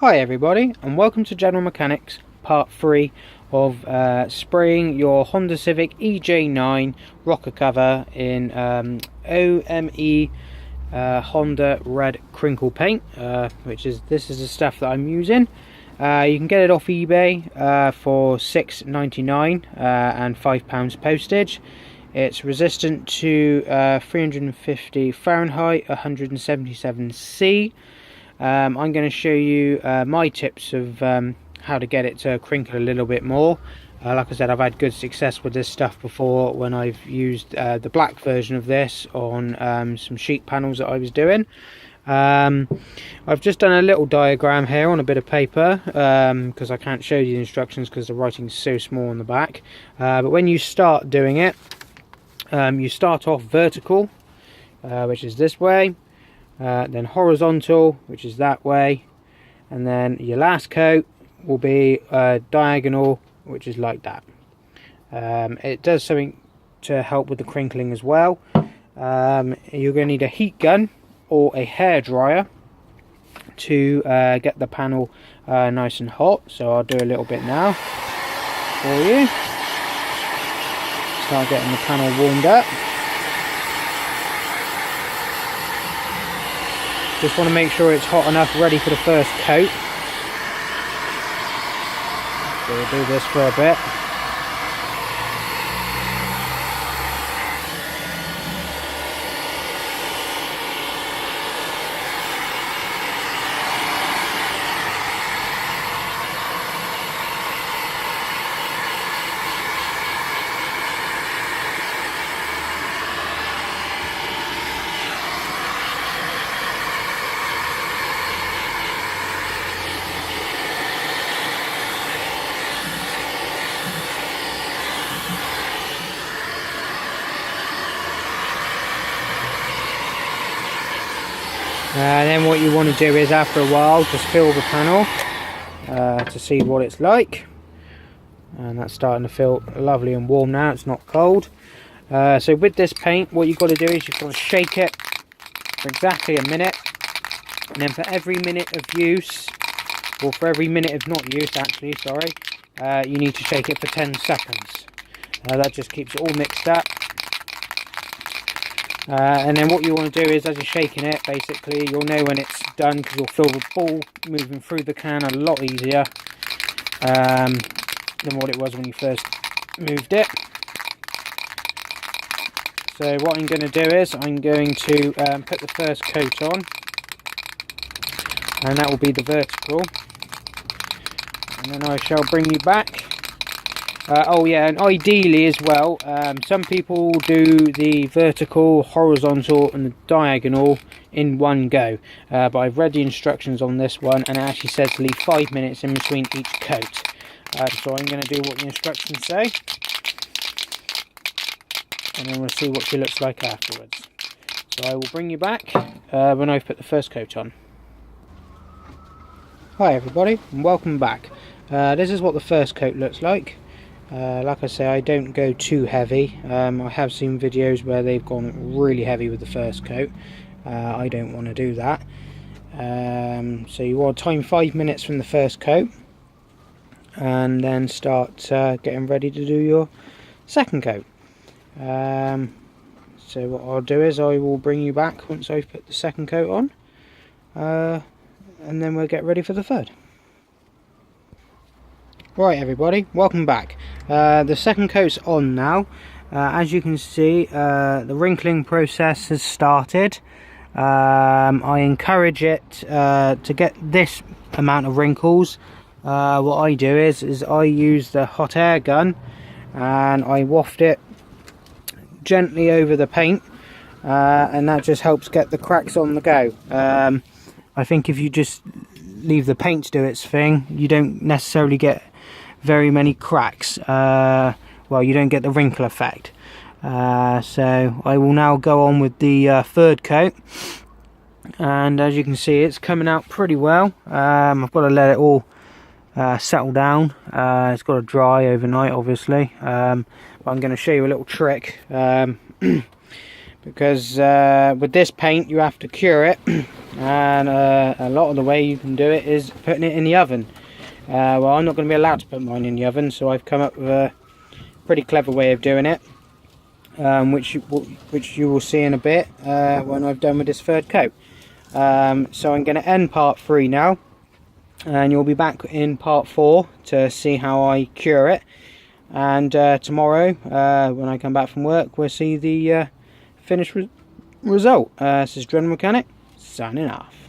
Hi everybody, and welcome to General Mechanics part 3 of spraying your Honda Civic EJ9 rocker cover in OME Honda red crinkle paint, this is the stuff that I'm using. You can get it off eBay for $6.99 and £5 postage. It's resistant to 350 Fahrenheit, 177 C. I'm going to show you my tips of how to get it to crinkle a little bit more. Like I said, I've had good success with this stuff before when I've used the black version of this on some sheet panels that I was doing. I've just done a little diagram here on a bit of paper because I can't show you the instructions because the writing's so small on the back. But when you start doing it, you start off vertical, which is this way. Then horizontal, which is that way, and then your last coat will be diagonal, which is like that. It does something to help with the crinkling as well. You're going to need a heat gun or a hairdryer to get the panel nice and hot, so I'll do a little bit now for you. Start getting the panel warmed up. Just want to make sure it's hot enough, ready for the first coat. So we'll do this for a bit. And then what you want to do is, after a while, just feel the panel to see what it's like. And that's starting to feel lovely and warm now, it's not cold. So with this paint, what you've got to do is you've got to shake it for exactly a minute. And then for every minute of use, or for every minute of not use actually, sorry, you need to shake it for 10 seconds. That just keeps it all mixed up. And then what you want to do is, as you're shaking it, basically you'll know when it's done because you'll feel the ball moving through the can a lot easier than what it was when you first moved it. So what I'm going to do is I'm going to put the first coat on, and that will be the vertical, and then I shall bring you back. Oh yeah, and ideally as well, some people do the vertical, horizontal and the diagonal in one go, but I've read the instructions on this one and it actually says to leave 5 minutes in between each coat. So I'm going to do what the instructions say, and then we'll see what she looks like afterwards. So I will bring you back when I've put the first coat on. Hi everybody, and welcome back. This is what the first coat looks like. Like I say, I don't go too heavy. I have seen videos where they've gone really heavy with the first coat. I don't want to do that. So you want to time 5 minutes from the first coat, and then start getting ready to do your second coat. So what I'll do is I will bring you back once I've put the second coat on, and then we'll get ready for the third. Right everybody, welcome back. The second coat's on now. As you can see, the wrinkling process has started. I encourage it to get this amount of wrinkles. What I do is I use the hot air gun and I waft it gently over the paint, and that just helps get the cracks on the go. I think if you just leave the paint to do its thing, you don't necessarily get very many cracks. Well, you don't get the wrinkle effect. So I will now go on with the third coat, and as you can see, it's coming out pretty well. I've got to let it all settle down. It's got to dry overnight obviously, but I'm going to show you a little trick because with this paint you have to cure it and a lot of the way you can do it is putting it in the oven. Well, I'm not going to be allowed to put mine in the oven, so I've come up with a pretty clever way of doing it, which you will see in a bit when I've done with this third coat. So I'm going to end part 3 now, and you'll be back in part 4 to see how I cure it. And tomorrow, when I come back from work, we'll see the finished result. This is General Mechanic, signing off.